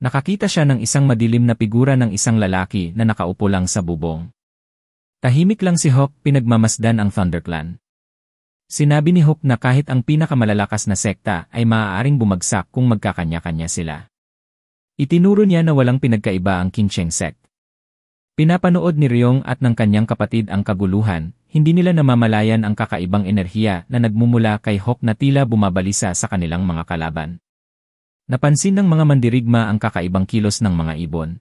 Nakakita siya ng isang madilim na figura ng isang lalaki na nakaupo lang sa bubong. Tahimik lang si Hawk, pinagmamasdan ang ThunderClan. Sinabi ni Hawk na kahit ang pinakamalalakas na sekta ay maaaring bumagsak kung magkakanya-kanya sila. Itinuro niya na walang pinagkaiba ang Qingcheng sect. Pinapanood ni Ryong at ng kanyang kapatid ang kaguluhan, hindi nila namamalayan ang kakaibang enerhiya na nagmumula kay Hawk na tila bumabalisa sa kanilang mga kalaban. Napansin ng mga mandirigma ang kakaibang kilos ng mga ibon.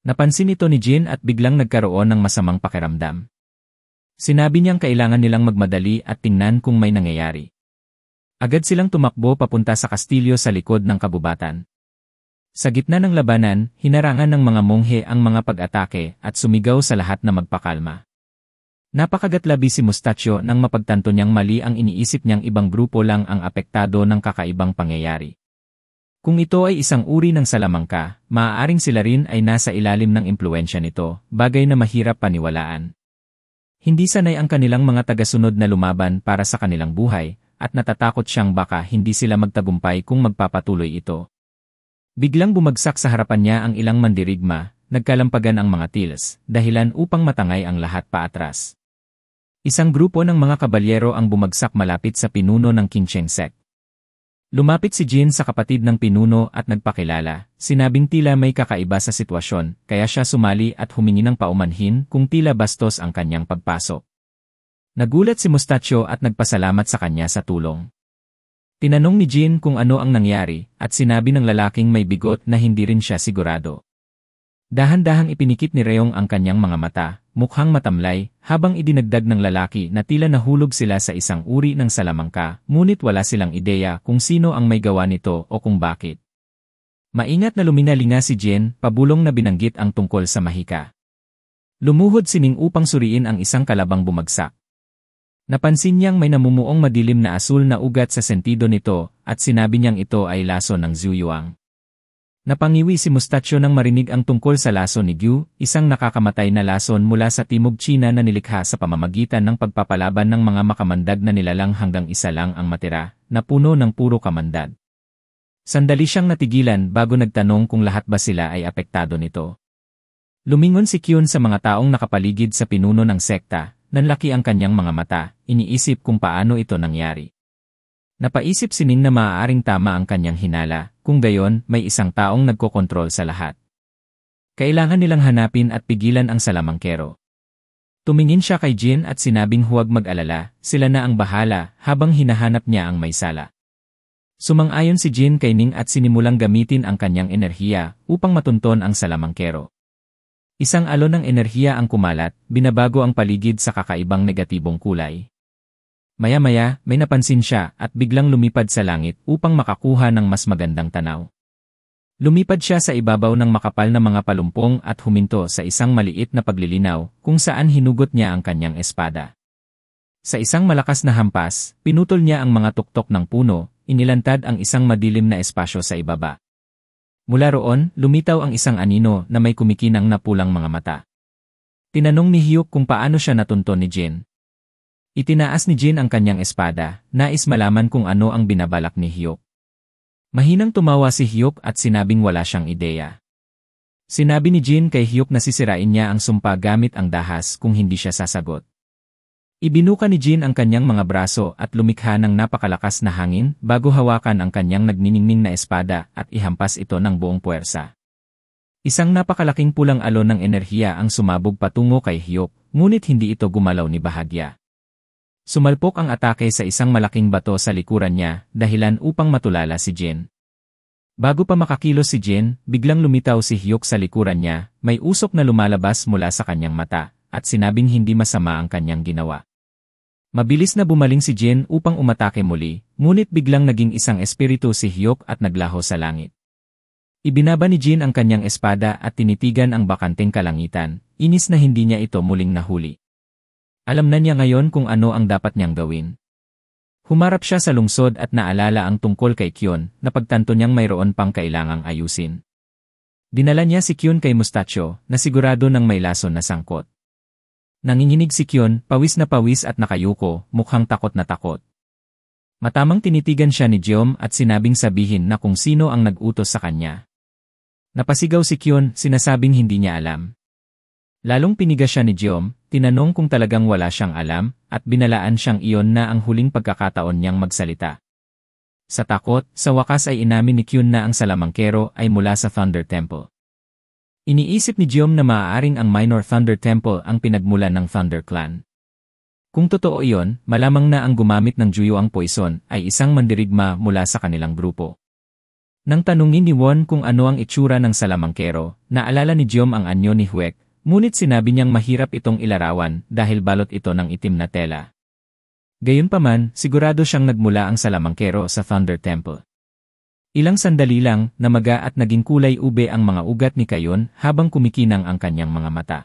Napansin ito ni Jin at biglang nagkaroon ng masamang pakiramdam. Sinabi niyang kailangan nilang magmadali at tingnan kung may nangyayari. Agad silang tumakbo papunta sa kastilyo sa likod ng kabubatan. Sa gitna ng labanan, hinarangan ng mga monghe ang mga pag-atake at sumigaw sa lahat na magpakalma. Napakagatlabi si Mustachio nang mapagtanto niyang mali ang iniisip niyang ibang grupo lang ang apektado ng kakaibang pangyayari. Kung ito ay isang uri ng salamangka, maaaring sila rin ay nasa ilalim ng impluwensya nito, bagay na mahirap paniwalaan. Hindi sanay ang kanilang mga tagasunod na lumaban para sa kanilang buhay, at natatakot siyang baka hindi sila magtagumpay kung magpapatuloy ito. Biglang bumagsak sa harapan niya ang ilang mandirigma, nagkalampagan ang mga tils, dahilan upang matangay ang lahat paatras. Isang grupo ng mga kabalyero ang bumagsak malapit sa pinuno ng Qingcheng sect. Lumapit si Jin sa kapatid ng pinuno at nagpakilala, sinabing tila may kakaiba sa sitwasyon, kaya siya sumali at humingi ng paumanhin kung tila bastos ang kanyang pagpasok. Nagulat si Mustachio at nagpasalamat sa kanya sa tulong. Tinanong ni Jin kung ano ang nangyari at sinabi ng lalaking may bigot na hindi rin siya sigurado. Dahan-dahang ipinikit ni Ryong ang kanyang mga mata, mukhang matamlay, habang idinagdag ng lalaki na tila nahulog sila sa isang uri ng salamangka, ngunit wala silang ideya kung sino ang may gawa nito o kung bakit. Maingat na luminalinga si Jin, pabulong na binanggit ang tungkol sa mahika. Lumuhod sining upang suriin ang isang kalabang bumagsak. Napansin niyang may namumuong madilim na asul na ugat sa sentido nito at sinabi niyang ito ay laso ng Zuyuang. Napangiwi si Mustachio nang marinig ang tungkol sa laso ni Gyu, isang nakakamatay na lason mula sa Timog China na nilikha sa pamamagitan ng pagpapalaban ng mga makamandag na nilalang hanggang isa lang ang matira, na puno ng puro kamandag. Sandali siyang natigilan bago nagtanong kung lahat ba sila ay apektado nito. Lumingon si Kyun sa mga taong nakapaligid sa pinuno ng sekta, nanlaki ang kanyang mga mata, iniisip kung paano ito nangyari. Napaisip si Ning na maaaring tama ang kanyang hinala, kung gayon may isang taong nagkokontrol sa lahat. Kailangan nilang hanapin at pigilan ang salamangkero. Tumingin siya kay Jin at sinabing huwag mag-alala, sila na ang bahala habang hinahanap niya ang may sala. Sumang-ayon si Jin kay Ning at sinimulang gamitin ang kanyang enerhiya upang matunton ang salamangkero. Isang alon ng enerhiya ang kumalat, binabago ang paligid sa kakaibang negatibong kulay. Maya-maya, may napansin siya at biglang lumipad sa langit upang makakuha ng mas magandang tanaw. Lumipad siya sa ibabaw ng makapal na mga palumpong at huminto sa isang maliit na paglilinaw kung saan hinugot niya ang kanyang espada. Sa isang malakas na hampas, pinutol niya ang mga tuktok ng puno, inilantad ang isang madilim na espasyo sa ibaba. Mula roon, lumitaw ang isang anino na may kumikinang na pulang mga mata. Tinanong ni Hyuk kung paano siya natunton ni Jin. Itinaas ni Jin ang kanyang espada, nais malaman kung ano ang binabalak ni Hyuk. Mahinang tumawa si Hyuk at sinabing wala siyang ideya. Sinabi ni Jin kay Hyuk na sisirain niya ang sumpa gamit ang dahas kung hindi siya sasagot. Ibinuka ni Jin ang kanyang mga braso at lumikha ng napakalakas na hangin bago hawakan ang kanyang nagniningning na espada at ihampas ito ng buong puwersa. Isang napakalaking pulang alon ng enerhiya ang sumabog patungo kay Hyuk, ngunit hindi ito gumalaw ni bahagya. Sumalpok ang atake sa isang malaking bato sa likuran niya, dahilan upang matulala si Jin. Bago pa makakilos si Jin, biglang lumitaw si Hyuk sa likuran niya, may usok na lumalabas mula sa kanyang mata, at sinabing hindi masama ang kanyang ginawa. Mabilis na bumaling si Jin upang umatake muli, ngunit biglang naging isang espiritu si Hyuk at naglaho sa langit. Ibinaba ni Jin ang kanyang espada at tinitigan ang bakanteng kalangitan, inis na hindi niya ito muling nahuli. Alam na niya ngayon kung ano ang dapat niyang gawin. Humarap siya sa lungsod at naalala ang tungkol kay Kyun, na pagtanto niyang mayroon pang kailangang ayusin. Dinala niya si Kyun kay Mustachio, na sigurado ng may lason na sangkot. Nanginginig si Kyun, pawis na pawis at nakayuko, mukhang takot na takot. Matamang tinitigan siya ni Jeom at sinabing sabihin na kung sino ang nag-utos sa kanya. Napasigaw si Kyun, sinasabing hindi niya alam. Lalong piniga siya ni Jeom, tinanong kung talagang wala siyang alam, at binalaan siyang iyon na ang huling pagkakataon niyang magsalita. Sa takot, sa wakas ay inamin ni Kyun na ang salamangkero ay mula sa Thunder Temple. Iniisip ni Jeom na maaaring ang Minor Thunder Temple ang pinagmulan ng Thunder Clan. Kung totoo iyon, malamang na ang gumamit ng Juyuang poison ay isang mandirigma mula sa kanilang grupo. Nang tanungin ni Won kung ano ang itsura ng salamangkero, naalala ni Jeom ang anyo ni Hwek, ngunit sinabi niyang mahirap itong ilarawan dahil balot ito ng itim na tela. Gayunpaman, sigurado siyang nagmula ang salamangkero sa Thunder Temple. Ilang sandali lang, namaga at naging kulay ube ang mga ugat ni Kayon habang kumikinang ang kanyang mga mata.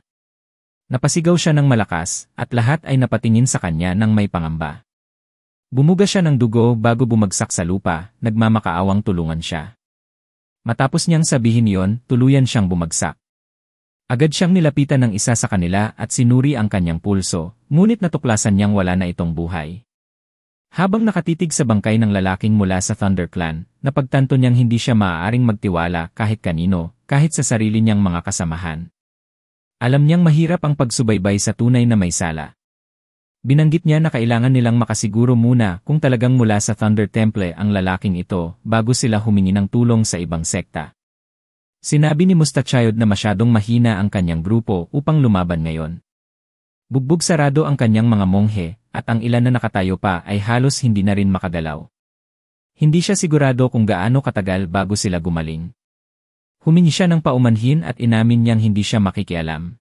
Napasigaw siya ng malakas, at lahat ay napatingin sa kanya ng may pangamba. Bumuga siya ng dugo bago bumagsak sa lupa, nagmamakaawang tulungan siya. Matapos niyang sabihin yon, tuluyan siyang bumagsak. Agad siyang nilapitan ng isa sa kanila at sinuri ang kanyang pulso, ngunit natuklasan niyang wala na itong buhay. Habang nakatitig sa bangkay ng lalaking mula sa Thunder Clan, napagtanto niyang hindi siya maaaring magtiwala kahit kanino, kahit sa sarili niyang mga kasamahan. Alam niyang mahirap ang pagsubaybay sa tunay na may sala. Binanggit niya na kailangan nilang makasiguro muna kung talagang mula sa Thunder Temple ang lalaking ito bago sila humingi ng tulong sa ibang sekta. Sinabi ni Mustachayod na masyadong mahina ang kanyang grupo upang lumaban ngayon. Bugbog sarado ang kanyang mga monghe, at ang ilan na nakatayo pa ay halos hindi na rin makagalaw. Hindi siya sigurado kung gaano katagal bago sila gumaling. Humingi siya ng paumanhin at inamin niyang hindi siya makikialam.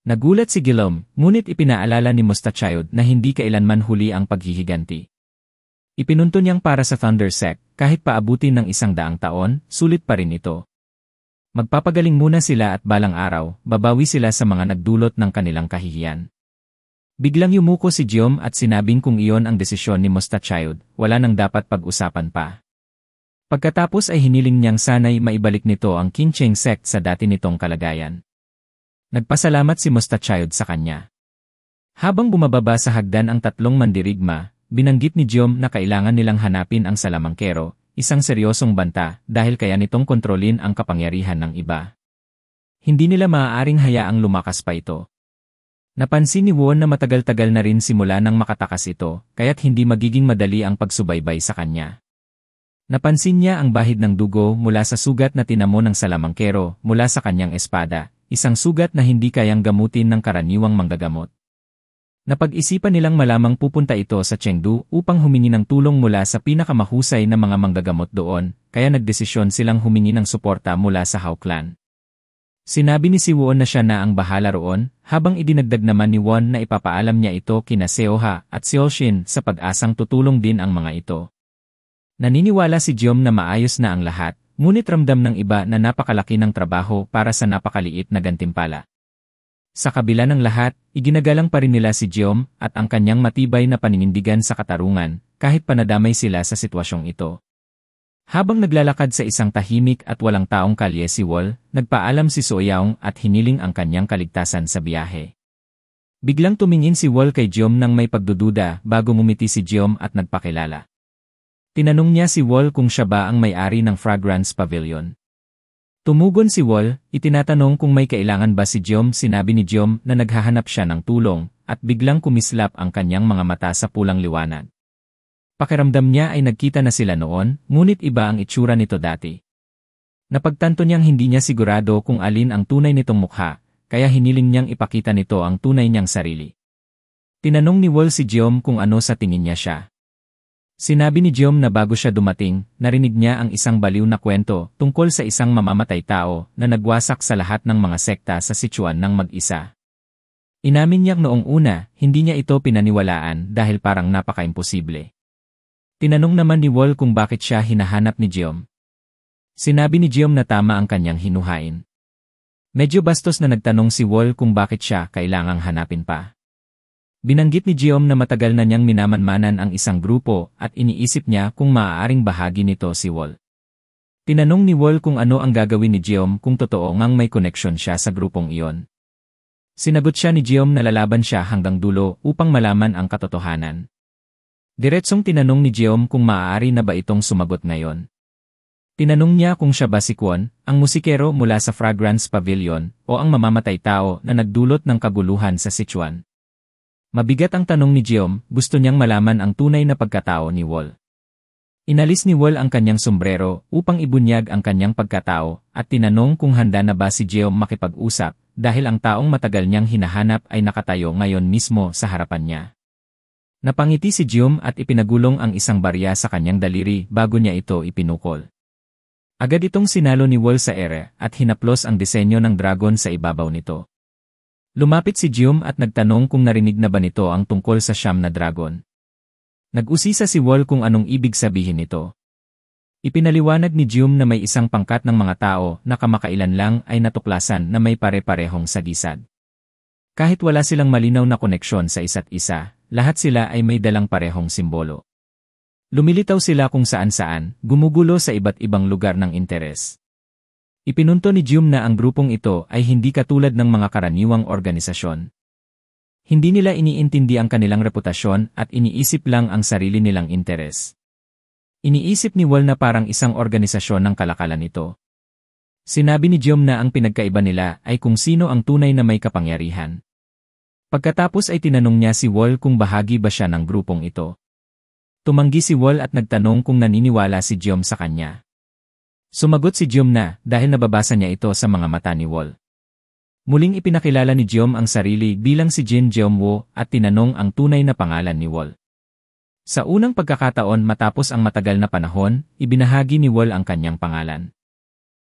Nagulat si Gilom, ngunit ipinaalala ni Mustachayod na hindi kailanman huli ang paghihiganti. Ipinunto niyang para sa Thunder Sect, kahit paabutin ng 100 taon, sulit pa rin ito. Magpapagaling muna sila at balang araw, babawi sila sa mga nagdulot ng kanilang kahihiyan. Biglang yumuko si Jeom at sinabing kung iyon ang desisyon ni Mustachayod, wala nang dapat pag-usapan pa. Pagkatapos ay hiniling niyang sana'y maibalik nito ang Qincheng Sect sa dati nitong kalagayan. Nagpasalamat si Mustachayod sa kanya. Habang bumababa sa hagdan ang tatlong mandirigma, binanggit ni Jeom na kailangan nilang hanapin ang salamangkero, isang seryosong banta dahil kaya nitong kontrolin ang kapangyarihan ng iba. Hindi nila maaaring hayaang lumakas pa ito. Napansin ni Won na matagal-tagal na rin simula nang makatakas ito, kaya't hindi magiging madali ang pagsubaybay sa kanya. Napansin niya ang bahid ng dugo mula sa sugat na tinamo ng salamangkero mula sa kanyang espada, isang sugat na hindi kayang gamutin ng karaniwang manggagamot. Napag-isipan nilang malamang pupunta ito sa Chengdu upang humingi ng tulong mula sa pinakamahusay na mga manggagamot doon, kaya nagdesisyon silang humingi ng suporta mula sa Hao Clan. Sinabi ni si Won na siya na ang bahala roon, habang idinagdag naman ni Won na ipapaalam niya ito kina Seoha at Seoshin sa pag-asang tutulong din ang mga ito. Naniniwala si Jeom na maayos na ang lahat, ngunit ramdam ng iba na napakalaki ng trabaho para sa napakaliit na gantimpala. Sa kabila ng lahat, iginagalang pa rin nila si Jeom at ang kanyang matibay na paninindigan sa katarungan, kahit panadamay sila sa sitwasyong ito. Habang naglalakad sa isang tahimik at walang taong kalye si Wol, nagpaalam si Soyaong at hiniling ang kanyang kaligtasan sa biyahe. Biglang tumingin si Wol kay Jeom nang may pagdududa bago ngumiti si Jeom at nagpakilala. Tinanong niya si Wol kung siya ba ang may-ari ng Fragrance Pavilion. Tumugon si Wol, itinatanong kung may kailangan ba si Jeom. Sinabi ni Jeom na naghahanap siya ng tulong, at biglang kumislap ang kanyang mga mata sa pulang liwanag. Pakiramdam niya ay nagkita na sila noon, ngunit iba ang itsura nito dati. Napagtanto niyang hindi niya sigurado kung alin ang tunay nitong mukha, kaya hiniling niyang ipakita nito ang tunay niyang sarili. Tinanong ni Wol si Jeom kung ano sa tingin niya siya. Sinabi ni Jeom na bago siya dumating, narinig niya ang isang baliw na kwento tungkol sa isang mamamatay tao na nagwasak sa lahat ng mga sekta sa Sichuan ng mag-isa. Inamin niyang noong una, hindi niya ito pinaniwalaan dahil parang napaka-imposible. Tinanong naman ni Wol kung bakit siya hinahanap ni Jeom. Sinabi ni Jeom na tama ang kanyang hinuhain. Medyo bastos na nagtanong si Wol kung bakit siya kailangang hanapin pa. Binanggit ni Jeom na matagal na niyang minamanmanan ang isang grupo at iniisip niya kung maaaring bahagi nito si Wol. Tinanong ni Wol kung ano ang gagawin ni Jeom kung totoo ngang may koneksyon siya sa grupong iyon. Sinagot siya ni Jeom na lalaban siya hanggang dulo upang malaman ang katotohanan. Diretsong tinanong ni Jeom kung maaari na ba itong sumagot ngayon. Tinanong niya kung siya ba si Kwon, ang musikero mula sa Fragrance Pavilion, o ang mamamatay tao na nagdulot ng kaguluhan sa Sichuan. Mabigat ang tanong ni Jeom, gusto niyang malaman ang tunay na pagkatao ni Wol. Inalis ni Wol ang kanyang sombrero upang ibunyag ang kanyang pagkatao at tinanong kung handa na ba si Jeom makipag-usap dahil ang taong matagal niyang hinahanap ay nakatayo ngayon mismo sa harapan niya. Napangiti si Jeom at ipinagulong ang isang barya sa kanyang daliri bago niya ito ipinukol. Agad itong sinalo ni Wol sa ere at hinaplos ang disenyo ng dragon sa ibabaw nito. Lumapit si Jeom at nagtanong kung narinig na ba nito ang tungkol sa siyam na dragon. Nag-usisa si Wol kung anong ibig sabihin nito. Ipinaliwanag ni Jeom na may isang pangkat ng mga tao na kamakailan lang ay natuklasan na may pare-parehong sagisag. Kahit wala silang malinaw na koneksyon sa isa't isa, lahat sila ay may dalang parehong simbolo. Lumilitaw sila kung saan-saan, gumugulo sa iba't ibang lugar ng interes. Ipinunto ni Jeom na ang grupong ito ay hindi katulad ng mga karaniwang organisasyon. Hindi nila iniintindi ang kanilang reputasyon at iniisip lang ang sarili nilang interes. Iniisip ni Wol na parang isang organisasyon ng kalakalan ito. Sinabi ni Jeom na ang pinagkaiba nila ay kung sino ang tunay na may kapangyarihan. Pagkatapos ay tinanong niya si Wol kung bahagi ba siya ng grupong ito. Tumanggi si Wol at nagtanong kung naniniwala si Jeom sa kanya. Sumagot si Jeom na dahil nababasa niya ito sa mga mata ni Wol. Muling ipinakilala ni Jeom ang sarili bilang si Jin Jeomwoo at tinanong ang tunay na pangalan ni Wol. Sa unang pagkakataon matapos ang matagal na panahon, ibinahagi ni Wol ang kanyang pangalan.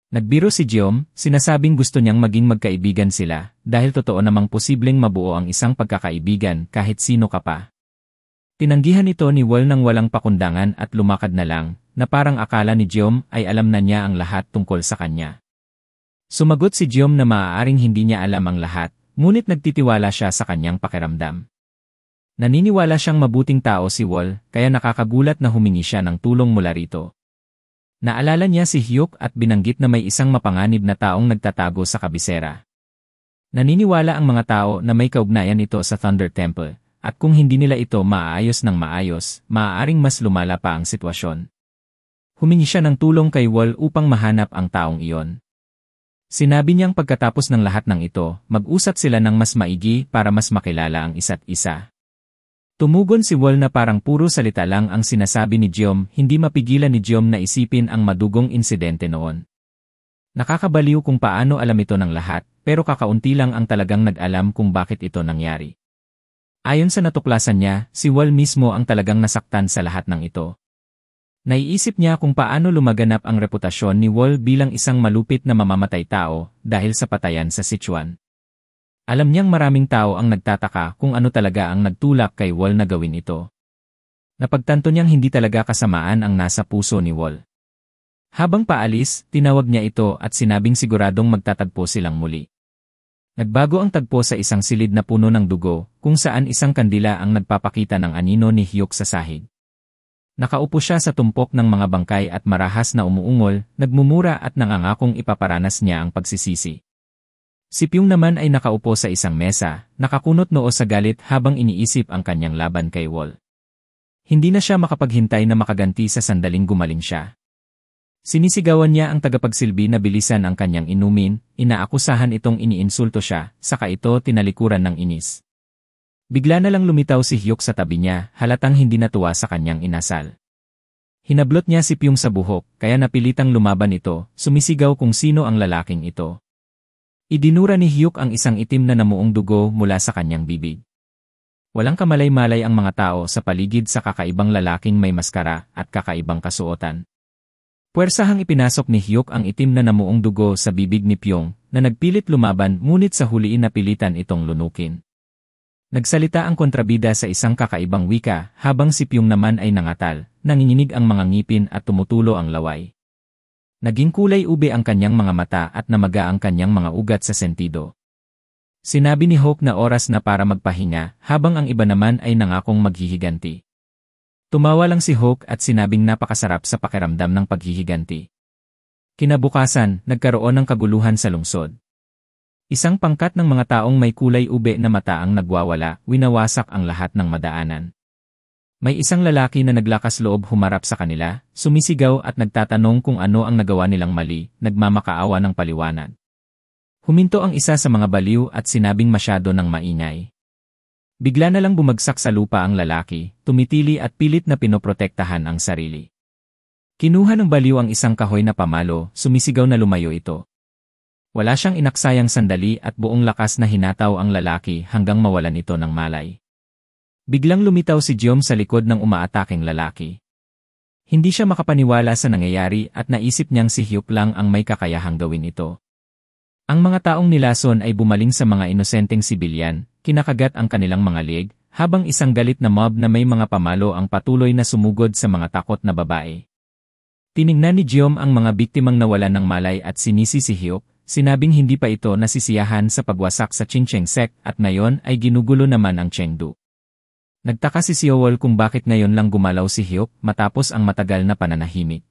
Nagbiro si Jeom, sinasabing gusto niyang maging magkaibigan sila dahil totoo namang posibleng mabuo ang isang pagkakaibigan kahit sino ka pa. Tinanggihan ito ni Wol nang walang pakundangan at lumakad na lang, na parang akala ni Jeom ay alam na niya ang lahat tungkol sa kanya. Sumagot si Jeom na maaaring hindi niya alam ang lahat, ngunit nagtitiwala siya sa kanyang pakiramdam. Naniniwala siyang mabuting tao si Wol, kaya nakakagulat na humingi siya ng tulong mula rito. Naalala niya si Hyuk at binanggit na may isang mapanganib na taong nagtatago sa kabisera. Naniniwala ang mga tao na may kaugnayan ito sa Thunder Temple. At kung hindi nila ito maayos ng maayos, maaaring mas lumala pa ang sitwasyon. Humingi siya ng tulong kay Wol upang mahanap ang taong iyon. Sinabi niyang pagkatapos ng lahat ng ito, mag-usap sila ng mas maigi para mas makilala ang isa't isa. Tumugon si Wol na parang puro salita lang ang sinasabi ni Jeom, hindi mapigilan ni Jeom na isipin ang madugong insidente noon. Nakakabaliw kung paano alam ito ng lahat, pero kakaunti lang ang talagang nag-alam kung bakit ito nangyari. Ayon sa natuklasan niya, si Wol mismo ang talagang nasaktan sa lahat ng ito. Naiisip niya kung paano lumaganap ang reputasyon ni Wol bilang isang malupit na mamamatay tao dahil sa patayan sa Sichuan. Alam niyang maraming tao ang nagtataka kung ano talaga ang nagtulak kay Wol na gawin ito. Napagtanto niyang hindi talaga kasamaan ang nasa puso ni Wol. Habang paalis, tinawag niya ito at sinabing siguradong magtatagpo silang muli. Nagbago ang tagpo sa isang silid na puno ng dugo, kung saan isang kandila ang nagpapakita ng anino ni Hyuk sa sahig. Nakaupo siya sa tumpok ng mga bangkay at marahas na umuungol, nagmumura at nangangakong ipaparanas niya ang pagsisisi. Si Pyong naman ay nakaupo sa isang mesa, nakakunot noo sa galit habang iniisip ang kanyang laban kay Wol. Hindi na siya makapaghintay na makaganti sa sandaling gumaling siya. Sinisigawan niya ang tagapagsilbi na bilisan ang kanyang inumin, inaakusahan itong iniinsulto siya, saka ito tinalikuran ng inis. Bigla na lang lumitaw si Hyuk sa tabi niya, halatang hindi natuwa sa kanyang inasal. Hinablot niya si Pyong sa buhok, kaya napilitang lumaban ito, sumisigaw kung sino ang lalaking ito. Idinura ni Hyuk ang isang itim na namuong dugo mula sa kanyang bibig. Walang kamalay-malay ang mga tao sa paligid sa kakaibang lalaking may maskara at kakaibang kasuotan. Puwersahang ipinasok ni Hyuk ang itim na namuong dugo sa bibig ni Pyong, na nagpilit lumaban ngunit sa huliin napilitan itong lunukin. Nagsalita ang kontrabida sa isang kakaibang wika, habang si Pyong naman ay nangatal, nanginginig ang mga ngipin at tumutulo ang laway. Naging kulay ube ang kanyang mga mata at namaga ang kanyang mga ugat sa sentido. Sinabi ni Hyuk na oras na para magpahinga, habang ang iba naman ay nangakong maghihiganti. Tumawa lang si Hyuk at sinabing napakasarap sa pakiramdam ng paghihiganti. Kinabukasan, nagkaroon ng kaguluhan sa lungsod. Isang pangkat ng mga taong may kulay ube na mata ang nagwawala, winawasak ang lahat ng madaanan. May isang lalaki na naglakas loob humarap sa kanila, sumisigaw at nagtatanong kung ano ang nagawa nilang mali, nagmamakaawa ng paliwanag. Huminto ang isa sa mga baliw at sinabing masyado ng maingay. Bigla na lang bumagsak sa lupa ang lalaki, tumitili at pilit na pinoprotektahan ang sarili. Kinuha ng baliw ang isang kahoy na pamalo, sumisigaw na lumayo ito. Wala siyang inaksayang sandali at buong lakas na hinataw ang lalaki hanggang mawalan ito ng malay. Biglang lumitaw si Giom sa likod ng umaataking lalaki. Hindi siya makapaniwala sa nangyayari at naisip niyang si Hyuk lang ang may kakayahang gawin ito. Ang mga taong nilason ay bumaling sa mga inosenteng sibilyan, kinakagat ang kanilang mga leg, habang isang galit na mob na may mga pamalo ang patuloy na sumugod sa mga takot na babae. Tiningnan ni Giom ang mga biktimang nawalan ng malay at sinisi si Hyuk, sinabing hindi pa ito nasisiyahan sa pagwasak sa Chincheng sect at ngayon ay ginugulo naman ang Chengdu. Nagtaka si Seowol kung bakit ngayon lang gumalaw si Hyuk matapos ang matagal na pananahimik.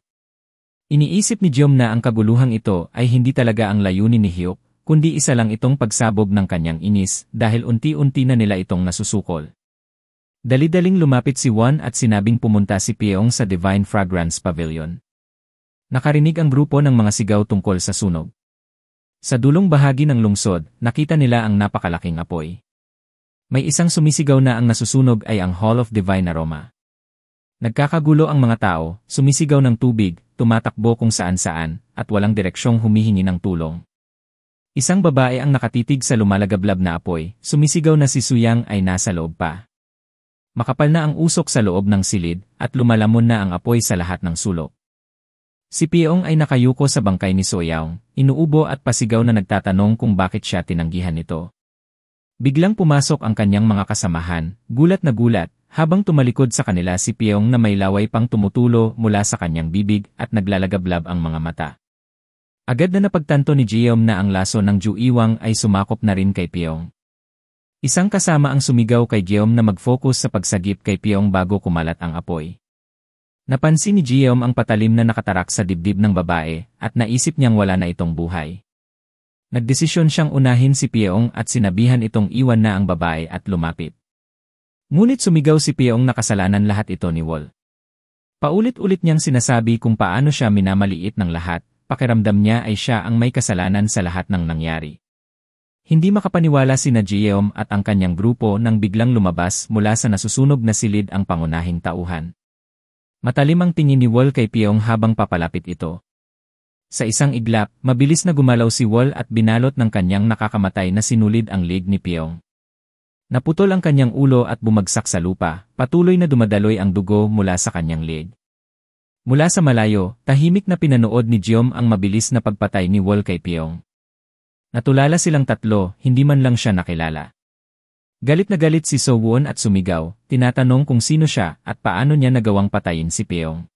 Iniisip ni Giom na ang kaguluhang ito ay hindi talaga ang layunin ni Hyuk, kundi isa lang itong pagsabog ng kanyang inis dahil unti-unti na nila itong nasusukol. Dali-daling lumapit si Won at sinabing pumunta si Pyeong sa Divine Fragrance Pavilion. Nakarinig ang grupo ng mga sigaw tungkol sa sunog. Sa dulong bahagi ng lungsod, nakita nila ang napakalaking apoy. May isang sumisigaw na ang nasusunog ay ang Hall of Divine Aroma. Nagkakagulo ang mga tao, sumisigaw ng tubig, tumatakbo kung saan-saan, at walang direksyong humihingi ng tulong. Isang babae ang nakatitig sa lumalagablab na apoy, sumisigaw na si Suyang ay nasa loob pa. Makapal na ang usok sa loob ng silid, at lumalamon na ang apoy sa lahat ng sulok. Si Pyeong ay nakayuko sa bangkay ni Soyaong, inuubo at pasigaw na nagtatanong kung bakit siya tinanggihan nito. Biglang pumasok ang kanyang mga kasamahan, gulat na gulat, habang tumalikod sa kanila si Pyeong na may laway pang tumutulo mula sa kanyang bibig at naglalagablab ang mga mata. Agad na napagtanto ni Giom na ang laso ng Ju Iwang ay sumakop na rin kay Pyeong. Isang kasama ang sumigaw kay Giom na mag-focus sa pagsagip kay Pyeong bago kumalat ang apoy. Napansin ni Giom ang patalim na nakatarak sa dibdib ng babae at naisip niyang wala na itong buhay. Nagdesisyon siyang unahin si Pyeong at sinabihan itong iwan na ang babae at lumapit. Ngunit sumigaw si Pyeong na kasalanan lahat ito ni Wol. Paulit-ulit niyang sinasabi kung paano siya minamaliit ng lahat, pakiramdam niya ay siya ang may kasalanan sa lahat ng nangyari. Hindi makapaniwala sina Giom at ang kanyang grupo nang biglang lumabas mula sa nasusunog na silid ang pangunahing tauhan. Matalim ang tingin ni Wol kay Pyeong habang papalapit ito. Sa isang iglap, mabilis na gumalaw si Wol at binalot ng kanyang nakakamatay na sinulid ang leg ni Pyeong. Naputol ang kanyang ulo at bumagsak sa lupa, patuloy na dumadaloy ang dugo mula sa kanyang leg. Mula sa malayo, tahimik na pinanood ni Giom ang mabilis na pagpatay ni Wol kay Pyeong. Natulala silang tatlo, hindi man lang siya nakilala. Galit na galit si So-won at sumigaw, tinatanong kung sino siya at paano niya nagawang patayin si Pyeong.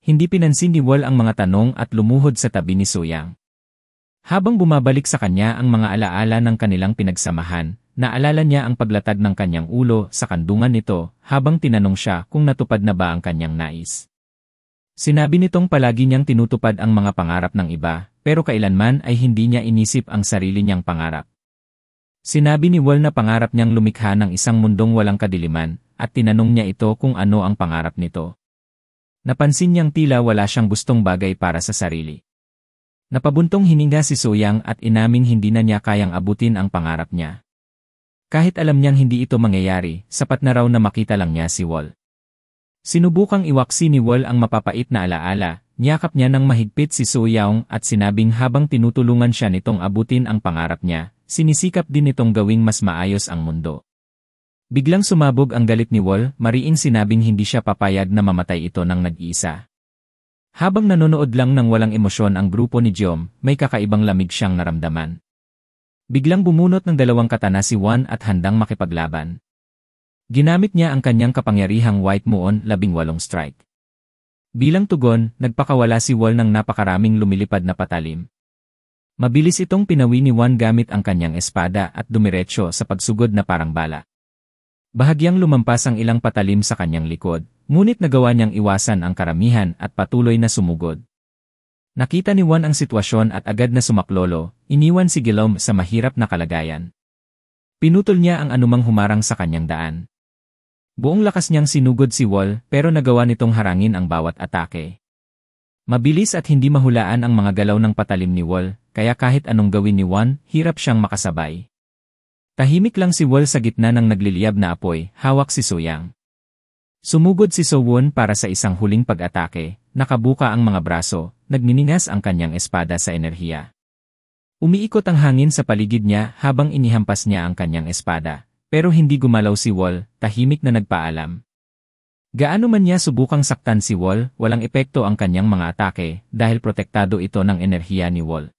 Hindi pinansin ni Wol ang mga tanong at lumuhod sa tabi ni Suyang. Habang bumabalik sa kanya ang mga alaala ng kanilang pinagsamahan, naalala niya ang paglatag ng kanyang ulo sa kandungan nito habang tinanong siya kung natupad na ba ang kanyang nais. Sinabi nitong palagi niyang tinutupad ang mga pangarap ng iba, pero kailanman ay hindi niya inisip ang sarili niyang pangarap. Sinabi ni Wol na pangarap niyang lumikha ng isang mundong walang kadiliman, at tinanong niya ito kung ano ang pangarap nito. Napansin niyang tila wala siyang gustong bagay para sa sarili. Napabuntong hininga si Soyang at inaming hindi na niya kayang abutin ang pangarap niya. Kahit alam niyang hindi ito mangyayari, sapat na raw na makita lang niya si Wol. Sinubukang iwaksi ni Wol ang mapapait na alaala, niyakap niya ng mahigpit si Soyaong at sinabing habang tinutulungan siya nitong abutin ang pangarap niya, sinisikap din nitong gawing mas maayos ang mundo. Biglang sumabog ang galit ni Wol, mariing sinabing hindi siya papayag na mamatay ito ng nag-iisa. Habang nanonood lang ng walang emosyon ang grupo ni Giom, may kakaibang lamig siyang naramdaman. Biglang bumunot ng dalawang katana si Won at handang makipaglaban. Ginamit niya ang kanyang kapangyarihang White Muon 18 strike. Bilang tugon, nagpakawala si Wol ng napakaraming lumilipad na patalim. Mabilis itong pinawi ni Won gamit ang kanyang espada at dumiretso sa pagsugod na parang bala. Bahagyang lumampas ang ilang patalim sa kanyang likod, ngunit nagawa niyang iwasan ang karamihan at patuloy na sumugod. Nakita ni Won ang sitwasyon at agad na sumaklolo, iniwan si Gilom sa mahirap na kalagayan. Pinutol niya ang anumang humarang sa kanyang daan. Buong lakas niyang sinugod si Wall pero nagawa nitong harangin ang bawat atake. Mabilis at hindi mahulaan ang mga galaw ng patalim ni Wall, kaya kahit anong gawin ni Won, hirap siyang makasabay. Tahimik lang si Wall sa gitna ng nagliliyab na apoy, hawak si So-yang. Sumugod si So-won para sa isang huling pag-atake, nakabuka ang mga braso, nagniningas ang kanyang espada sa enerhiya. Umiikot ang hangin sa paligid niya habang inihampas niya ang kanyang espada, pero hindi gumalaw si Wall, tahimik na nagpaalam. Gaano man niya subukang saktan si Wall, walang epekto ang kanyang mga atake dahil protektado ito ng enerhiya ni Wall.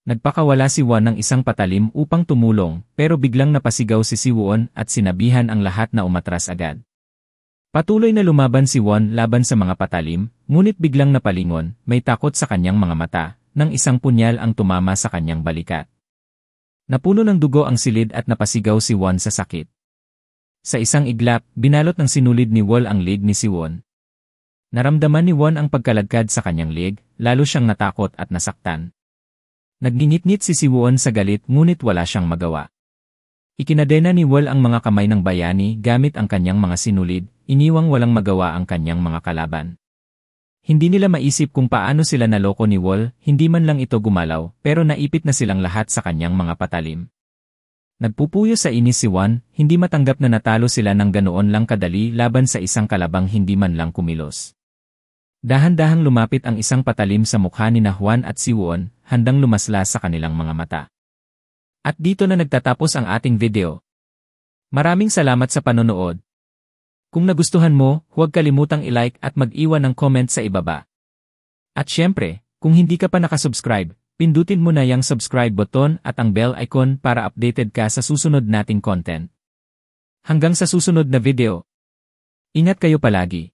Nagpakawala si Won ng isang patalim upang tumulong pero biglang napasigaw si Siwon at sinabihan ang lahat na umatras agad. Patuloy na lumaban si Won laban sa mga patalim, ngunit biglang napalingon, may takot sa kanyang mga mata, nang isang punyal ang tumama sa kanyang balikat. Napuno ng dugo ang silid at napasigaw si Won sa sakit. Sa isang iglap, binalot ng sinulid ni Wall ang leg ni Siwon. Naramdaman ni Won ang pagkaladkad sa kanyang leg, lalo siyang natakot at nasaktan. Nagngingit-ngit si Siwon sa galit ngunit wala siyang magawa. Ikinadena ni Wall ang mga kamay ng bayani gamit ang kanyang mga sinulid, iniwang walang magawa ang kanyang mga kalaban. Hindi nila maisip kung paano sila naloko ni Wall, hindi man lang ito gumalaw, pero naipit na silang lahat sa kanyang mga patalim. Nagpupuyo sa inis si Won, hindi matanggap na natalo sila ng ganoon lang kadali laban sa isang kalabang hindi man lang kumilos. Dahan-dahang lumapit ang isang patalim sa mukha ni Hwan at Siwon, handang lumaslas sa kanilang mga mata. At dito na nagtatapos ang ating video. Maraming salamat sa panonood. Kung nagustuhan mo, huwag kalimutang i-like at mag-iwan ng comment sa ibaba. At syempre, kung hindi ka pa nakasubscribe, pindutin mo na yung subscribe button at ang bell icon para updated ka sa susunod nating content. Hanggang sa susunod na video. Ingat kayo palagi.